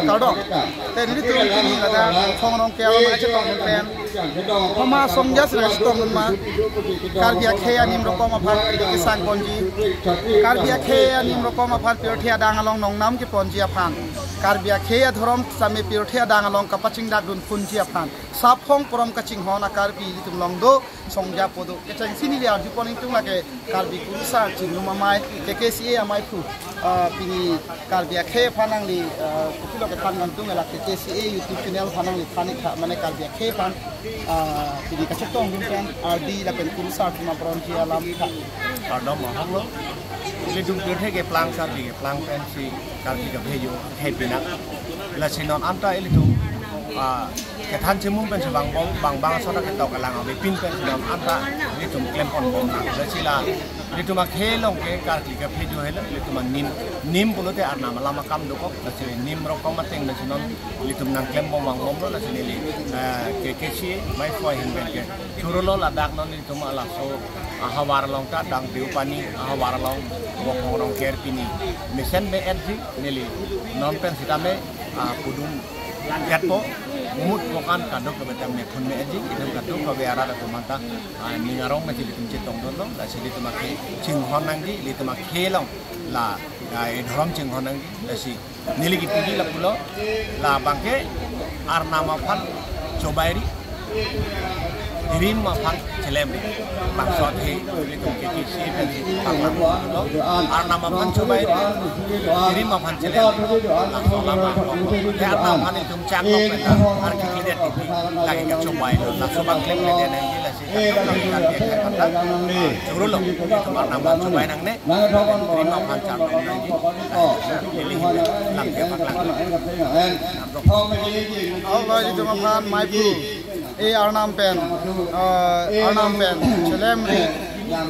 เกาดอกแต่นี่ตัวนี้ละนะฟองรองแก้วมาจะต้องเป็นพม่าทรงยัสระต้องมาการเบียเคอันนี้เราก็มาพันกิสังปนจีการเบียเคอันนี้เราก็มาพันเปียวเทียดังอลองนองน้ำกิปนจีพันการเบียเคธรรมสามีเปียวเทียดังอลองกับปัจจิงดัดดุนฟุนจีพันซับห้องปรมกัจจิงหอนาการบีตุมลองโดทรงยาปดุเกจังสินี่เดียวจุปนิตุงละเกการบีกุศลจิงนุมาไมเคซีเอไม่พูปีนี้การเบียเคพันังลีที่เราเก็บพันกันตุงละเคซีเอยูทูบช anel พันังลีพันค่ะมันในการเบียเคพันปีนี้ก็จะต้องดูกันดีและเป็นกุศลที่มาปรนจีอาลามค่ะตอนน้องหมอฮักโลลิดุมเกิดให้เก็บพลังการบีเก็บพลังแฟนซีการบีกับเฮยูให้ปีนักและชินอนอันตรายลิดุมแค่ท่านเชื่อมุ่งเป็นฉบับางส่วนที่ตกกำลังเอาไปปิ้นเป็นชินอนอันตรายลิดุมเกลมปนบงนักและชิลาลิดุมาเคลงเกการบีกับเฮยูให้ลิดุมันนิมปุโรเตอาร์นามาลามากำดูก็และชิลนิมรอกมาเต็งและชินอนลิดุมนังเกลมบงบงและชิลลิเคชีไม่ฟอยเห็นเป็นเกชูโรโลลาดักนนลิดุมาลาโซฮาวาร์ลองการดังดิวปานีฮาวาร์ลองวงรองแคร์ปีนี้มิเซนเบเอ็ดจีนี่ลินอนเป็นสิตามเมปุดุมยัดโปมุดโปกันการดูกับแต่เมฆคนเมจิituการดูกับเวลาเราตัวมันตานี่งารองมันจะลิตุมจิตตรงนั้นแล้วแต่สิ่งที่มาเคชิงฮอนนังจีลิตุมาเคลองลาดรอมชิงฮอนนังจีแต่สิ่งนี่ลิกิตุจีละpulo la bangke arnama pan cobairi dirim mapan celem maksud he itu kekisi arnama pan cobairi dirim mapan celem langsung lama ya arnama pan itu cakap kita arki lihat itu lagi kat cobairi langsung bangklem dia nanti lah sih kan dia kata suruh lo itu arnama cobairi nang ne dirim mapan cakap nanti pilih lagi Allah itu makan maipu arnam pen celem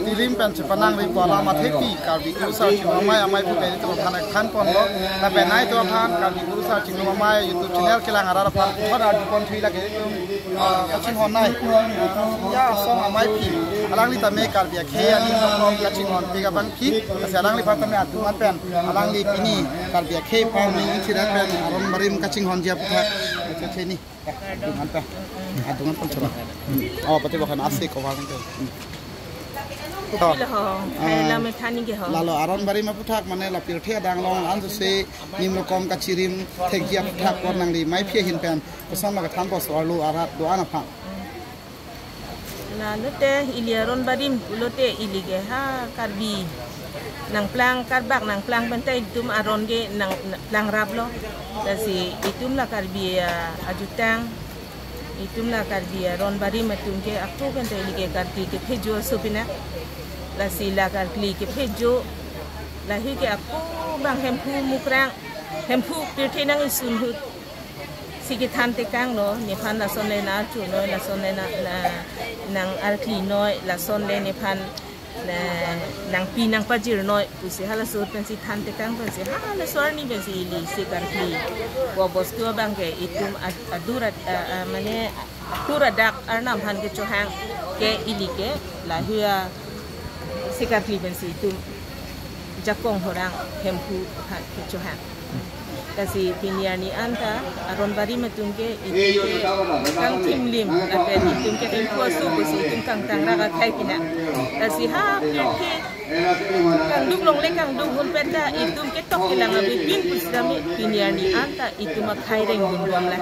dilim pen sepanang ri kuala mathepi karbi kurusa cimamai amai pu itu makan kan pon lo tapi naik tu makan karbi kurusa cimamai YouTube channel kelang arah pan thora di pon thui lagi itu kacing hon nai ya song amai pi alang li tame karbi khe ani nom kacing hon pi kapan pi alang li patame adungan pen alang li pini karbi khe pan ni chiran pen aron marim kacing hon dia putha ni adungan pun coba oh pati bukan asik kau kan tu lalu aron bari maputak mana la pirthia dang long an se nimlo kom ka chirim thekjia putak kon nang li mai phia hin pen pesan ma ka tham pos orlu arat do ana pha la lote iliaron barim lote ilige ha karbi nang plang karbak nang plang bentai tum aron ge nang plang rap lo dasi itum la karbi ajutang itum la karbi ron barim matum ke aku bentai lige karti ke phejo supina la sila karli ke phejo la hi ke aku bang hempu mukrang hempu pirthi nang isun hut sikithan te kang no ni phan la son le na chu no la son le na nang arkli noi la son le ni phan nang pi nang pajir noi usi hala sur pensi than te kang pensi hala sur ni pensi li si karli wa bos tu bang ke itum adura mane pura dak arnam han ke chohang ke ili ke la hua sikarli bensi itu jakong orang hempu han kecohan kasi piniani anta aron bari matungke itu kang timlim ape itungke tempo su besi itung kang tangra kai pina kasi ha ke kang duk long le kang duk hun penda itung ke tok kilang abi pin pusrami piniani anta itu makai reng bunduang la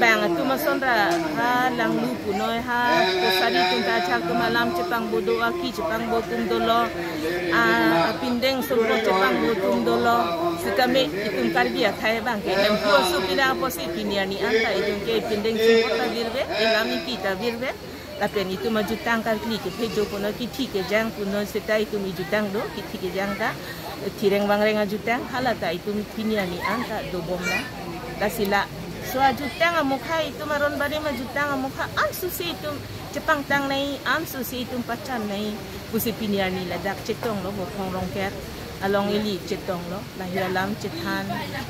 bang atu masondra ha lang lu punoi ha kusadi tungka chak malam cepang bodo aki cepang botum dolo pindeng sobro cepang botum dolo sikame itung karbia khai bang ke tempo su pila posi piniani anta itung ke pindeng sobro virve elami kita virve la pen itu majutang kali ke pejo puno kiti ke jang puno setai itu mijutang do kiti ke jang ta tireng bangreng ajutang halata itu piniani anta do bomla la sila so ajutang amukha itu maron bari majutang amukha ansu si itu Jepang tang nai ansu si itu pacan nai pusi piniani la dak cetong lo bo khong rong ker along ili cetong lo lahir alam cetan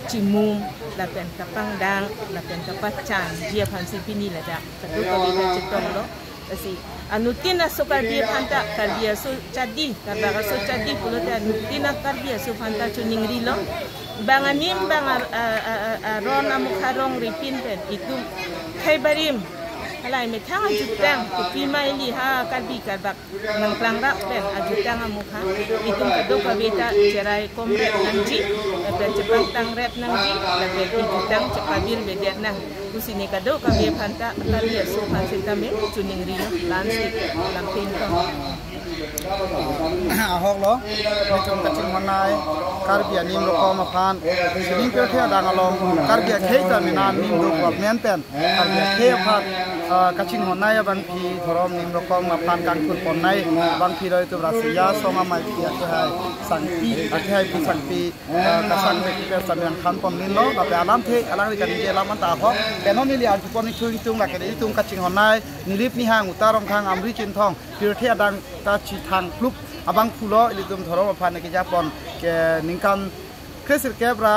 cimum la pen kapang dang la pen kapacan dia pan si pini la dak kadu ko cetong lo Asi anutina so karbia phanta karbia so chadi karbaga so chadi pulote anutina karbia so phanta tuning rilo banganim bang ron amukharong ripin pen itu khaybarim halai me thang ajutang pi mai li ha karbi karbak nang plangrap pen ajutang amukha itu kado kabeta cerai komret nanji pen cepang tang rep nanji labe ajutang cepabir bedet nang kusini kado kabe phanta karbi so phanse tame tuning rilo lansi lampin ko ahok lo macam kacing manai karbi anim lo ko ma phan sining pe thia dang alom karbi khei ta minan nim do ko men pen karbi khei phan kacing honai bang pi thorom nim lo ko ma phan kan kur pon nai bang pi roi tu rasia soma mai pi ke hai sangpi akhai pi sangpi ka sang pe pe samyan khan pon nin lo ba pe alam the alang ri kan je lam ta ho penon ni li an pon ni chung tung la ke ni tung kacing honai nilip ni hang utarong khang amri chin thong pi thia dang ta chi thang plup abang pulo ilitum thorom ma phan ke japon ke ningkan kresir kebra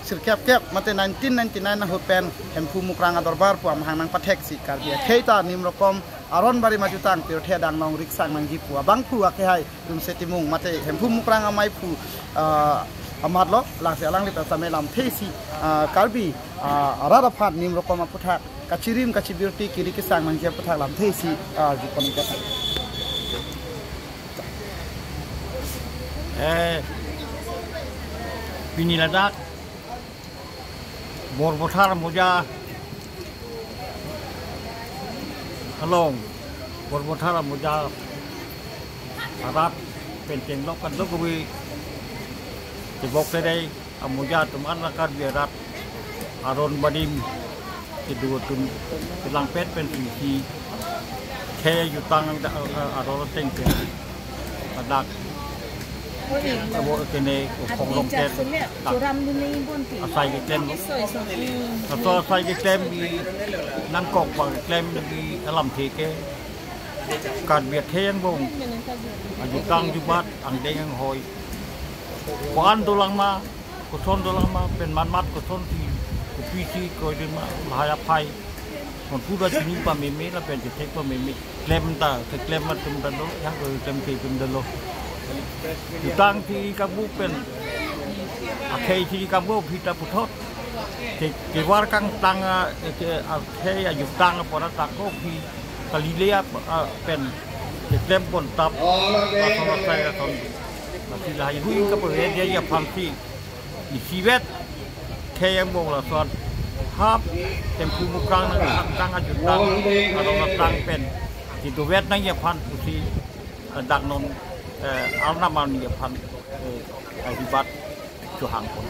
sirkep mate 1999 na hopen hempu mukranga dorbar pu am hangnang pathek si karbia kheita nim rokom aron bari majutang tir the dang nong riksang nang jipu abang pu ake hai dum setimung mate hempu mukranga mai pu amat lo lang se alang lita samelam thesi karbi arara phat nim rokom aputhak kachirim kachibirti kiri kisang nang jep pathak lam thesi jipon ka Piniladak Borbothar moja halong Borbothar moja arat penteng lok kan lok wi tibok tedai amoja tuman nakar biarat aron badim kedua tun bilang pet pensi ke yutang aron tengke adak abo kene konglong ken asai ke klem atau asai ke klem di nangkok bang klem di alam theke kan biat hen bong ajutang jubat angdeng ang hoy kuan dolang ma kuson dolang ma pen manmat kuson ti kupisi ko di ma bahaya pai kon puda sini pa meme la pen tek pa meme klem ta ke klem ma tum dalo yang ko klem ke tum dalo Jutang ti kabu pen akhai ti kabu kita putot ke war kang tang akhai jutang pora tako pi kalilea pen klem pon tap atau saya kon masih lah hui ka ber dia ya pamti isiwet kayang bong la son hap tempu mukrang kang jutang atau tang pen itu wet nang ya pan usi dak non alnaman ya pan akibat cuhang pun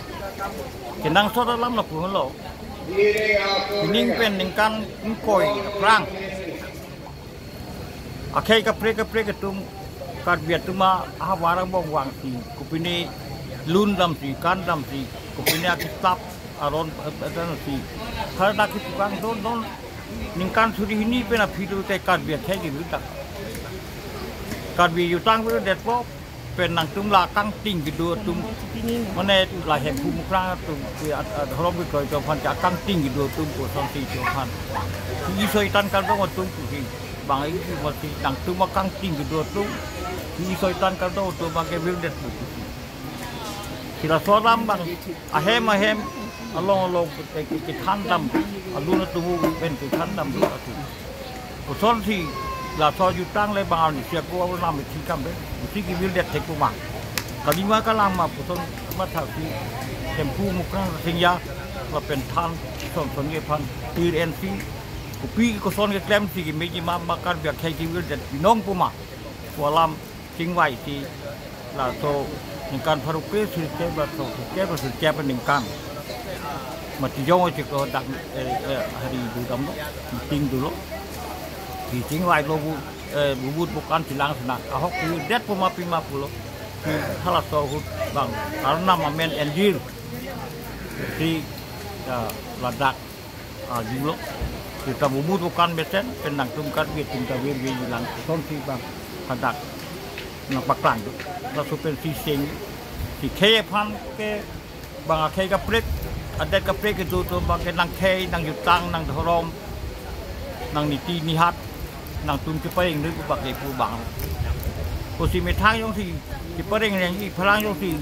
kenang so dalam la pun lo ning pen ning kan koi prang akhai ka pre tum kar biat tuma warang bong wang si kupini lun dam si kan dam si kupini akitap aron dan si kada kitukang don ning kan suri ini pen apidu te kar biat thai gi tak karbi yutang ber det pop pen nang tum la kang ting gitu tum mane la hem pu mukra tum horom bi ko to phan ja kang ting gitu tum ko son ti to phan ni soi tan kan do tum ki bang ai ki mo ti nang tum ma kang ting gitu tum ni soi tan kan do to bang ke ber det pu kira soram bang ahem along ke khan dam aluna tu pen ke khan dam do atu ko son ti la so jutang le bang ni siap ko nam ti kam be ti ki bil det tek ma kalima kalang ma puton ma tha ti tempu mukang singya la pen than son ye phan TNC ku pi ko son ke klem ti ki meji ma makan biak khai ki bil det nong pu ma walam ting wai ti la so ning kan pharu pe su ke ba so ke ba su ke pa ning kan ma ti yo ti ko dak hari du dam lo ting du lo thì chính ngoài lo bu bukan silang senak ahok ku det puma 50 thì halat so bang karena mamen enjir di ladak julo kita bubut bukan besen penang tumkan bi tumka wir bilang son si bang hadak nak paklan tu la super si sing si ke pan ke bang ke ka prek adet ka prek itu tu bang ke nang ke nang jutang nang thorom nang niti nihat nang tum cepering ni ku pakai pu bang posisi metang yang si cepering yang si pelang yang si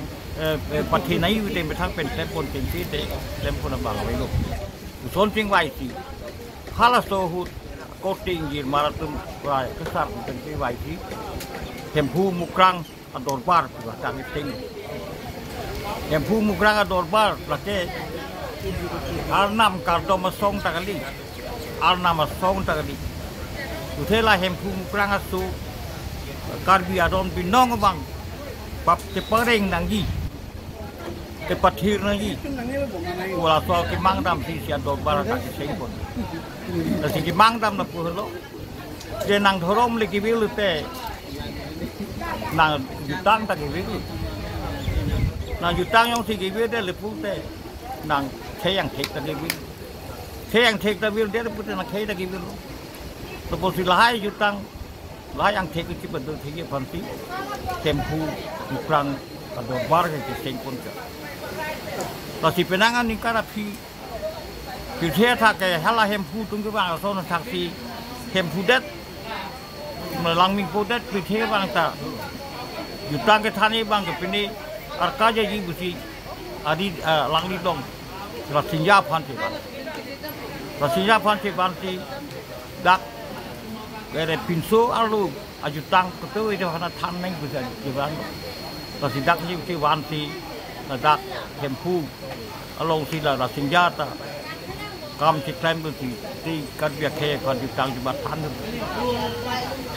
pati nai itu metang pen telepon tinggi te telepon abang awal lo uson ting wai si halas to hut coating jir maratum wai kesar tinggi wai si tempu mukrang ador bar juga kami ting tempu mukrang ador bar lagi Arnam kardo masong takali, Arnam masong takali. Utela hempu mukrang asu, karbi adon binong bang, pap cepering nangi, cepathir nangi. Wala soal kimang dam si ador bar tak sengpon. Nasi kimang dam na puhlo, dia nang thorom lagi bil te, nang jutang tak bil, nang jutang yang si bil dia lepu te. Nang kayang tek tadi bil dia putih nang kaya tadi bil. Lepas itu lahai jutang, lahai yang tek itu betul tinggi panti, tempu mukrang atau bar ke sengpon ke. Tapi penangan ni kan api, kita tak kaya halah tempu tunggu bang asal nak taksi tempu det, melangming podet kita bang tak jutang ke thani bang ke pini arkaja ji busi. Adi langli dong, rasinja panti dak, kere pinso alu ajutang ketu itu karena taneng bisa dibilang, rasin dak ni uti wanti, dak tempu, along sila rasinja ta, kam ciklem tu ti kerja kaya ajutang di batan tu,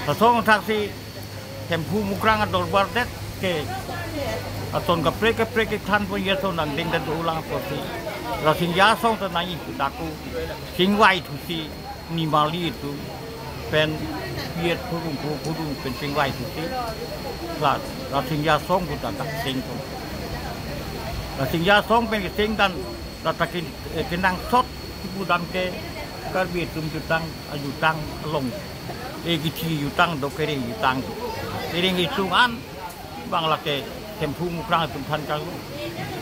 rasong taksi tempu mukrang ador bardet ke. Atau keprek tan pun ya tu nang ding dan ulang poti. Rasin jasong tu nai daku singwai tu si nimali itu pen biar purung pen singwai tu si. Kelas rasin jasong tu tak sing tu. Rasin jasong pen sing dan tatakin kenang sot ibu dan ke karbi tum jutang ajutang long. Egi jutang dokere jutang. Ering isungan bang lake tempu mukrang tumpan kang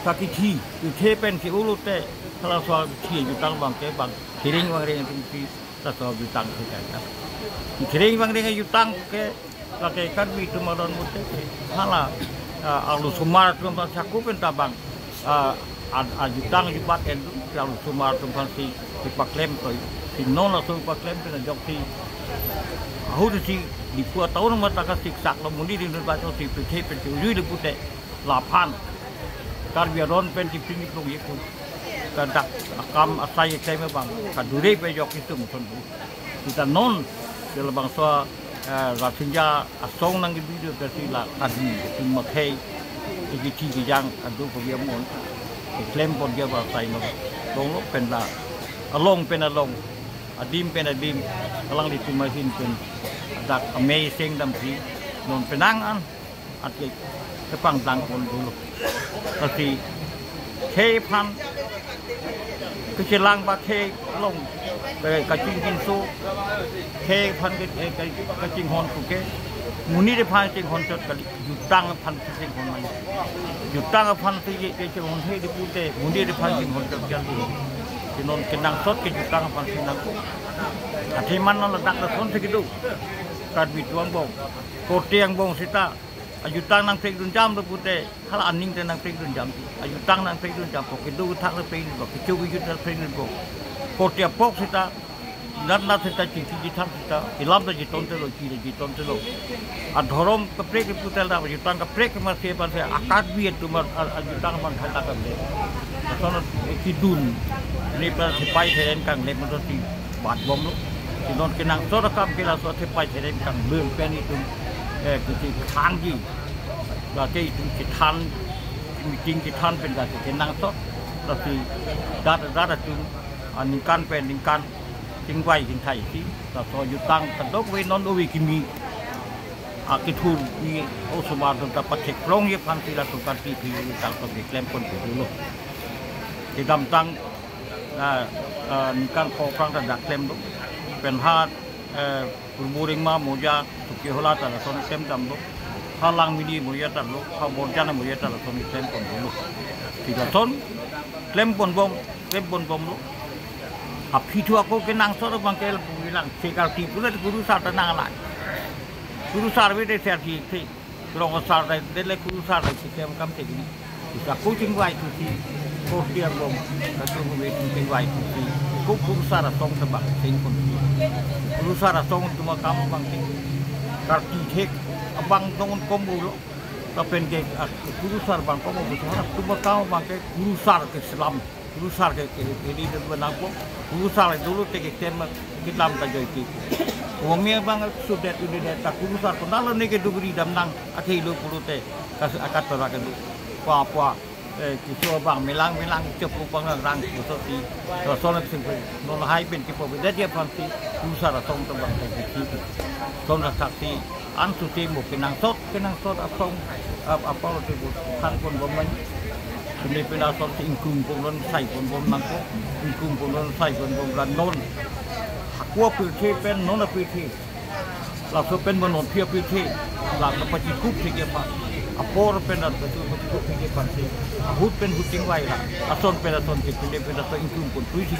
kaki thi the pen si ulut te salah soal thi jutang bang ke bang kiring bang ring tumpi salah jutang ke kan kiring bang ring jutang ke lake karbi tumaron mutte hala alu sumar tumpan sakup enta bang jutang jubat endu alu sumar tumpan si paklem to si non la paklem pe na jok si Ahu si di puat tahun mata kasih sak lemuni di negara si putih putih ujui di putih lapan karbiaron penti pini pun ikut kadak akam asai kami bang kaduri pejok itu muson kita non dalam bangsa rasinja asong nang video versi la tadi makai ikiti kijang adu pembiamun klaim pun dia bahasa ini dong lo penda along adim alang ditumahin pun dak amazing dam si non penangan ati kepang tang pun dulu tapi kepan kecilang pakai long kacing kinsu kepan kacing hon puke muni de pan kacing hon cot kali jutang pan kacing hon mana jutang pan kacing hon he di pute muni de pan kacing hon cot jadi non kenang sot ke jutang pan sinang ati mana ledak leson segitu karbi tuang bong kote yang bong sita ajutang nang pek dun jam tu pute hal aning te nang pek dun jam ajutang nang pek dun jam pok du thak le pek bok kicu kicu le pek bok kote pok sita nat sita cici thak sita ilam te jiton te lo jiton te lo adhorom ke prek pute la ajutang ke prek ma se pan se akad bi tu ma ajutang man khata ka le sono kidun ni pa sipai theren kang le mon ti bat bom lo non kenang sora kam kila so tepai theren kang beum pen itu kuti khangi la ke itu kitan meeting kitan pen ga kenang so tapi data tu aningkan pen ningkan tingwai king thai ti ta so jutang tadok we non owi kimi akitur ni osomar ta pathek prong ye pan ti la to kan ti phi tang to klem pon dulu di dam tang ningkan ko prang ta dak klem pen hat berburing ma moja tuki hola ta la son tem dam lo halang mini moja ta lo ha borjana moja ta la son klem pon dulu tiga ton klem pon bom lo api tu aku kenang so bang kel bilang sekarang pula guru sar tenang lah. Guru sar itu serti sih. Kalau sar dari guru sar dari sistem kami segini. Bisa coaching wise tu sih. Coach dia bom. Satu mungkin coaching wise tu sih. Guru sar song sebab singkon. Guru sar song cuma kamu bang sing. Karti cek abang tongon kombo lo. Tapi ke guru sar bang kombo betul. Cuma kamu bang ke guru sar ke Islam. Guru sar ke ini dan benang pun. Guru sar dulu tege tema Islam tajai itu. Wongnya bang sudah tak guru sar pun lalu ni ke dugri damnang akhir lu puluh kas akat terakan apa kisah bang melang cepu bang rang seperti soalnya simpel non hai ben kipo beda dia pasti guru sar atong tembang itu. Soalnya saksi antu temu kenang sot apa itu kan pun bomban. Ini penasot ingkung pun sai pun bom mangko ingkung pun sai pun bom ran non aku pilih pen non pilih lalu pen menon dia pilih lalu pasti kup tiga pak apor pen atau kup tiga pasti hut pen huting wai lah ason pen ason kita pilih pen atau ingkung pun tuh sih